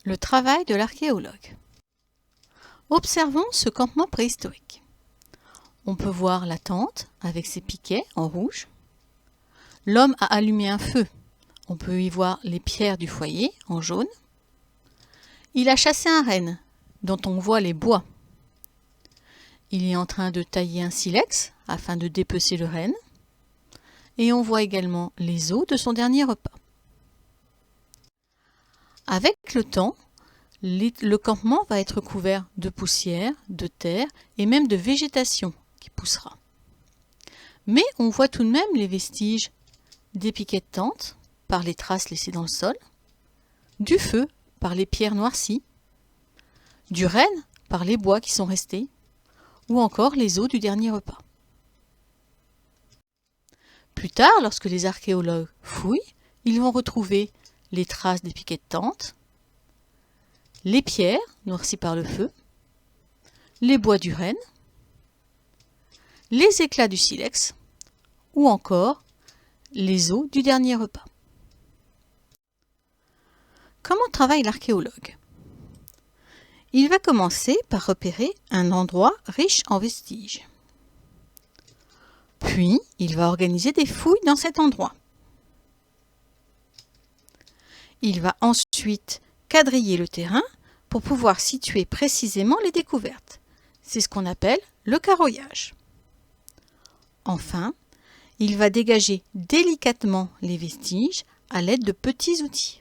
Le travail de l'archéologue. Observons ce campement préhistorique. On peut voir la tente avec ses piquets en rouge. L'homme a allumé un feu. On peut y voir les pierres du foyer en jaune. Il a chassé un renne dont on voit les bois. Il est en train de tailler un silex afin de dépecer le renne. Et on voit également les os de son dernier repas. Avec le temps, le campement va être couvert de poussière, de terre et même de végétation qui poussera. Mais on voit tout de même les vestiges des piquets de tente par les traces laissées dans le sol, du feu par les pierres noircies, du renne par les bois qui sont restés, ou encore les os du dernier repas. Plus tard, lorsque les archéologues fouillent, ils vont retrouver les traces des piquets de tente, les pierres noircies par le feu, les bois du renne, les éclats du silex ou encore les os du dernier repas. Comment travaille l'archéologue? Il va commencer par repérer un endroit riche en vestiges. Puis, il va organiser des fouilles dans cet endroit. Il va ensuite quadriller le terrain pour pouvoir situer précisément les découvertes. C'est ce qu'on appelle le carroyage. Enfin, il va dégager délicatement les vestiges à l'aide de petits outils.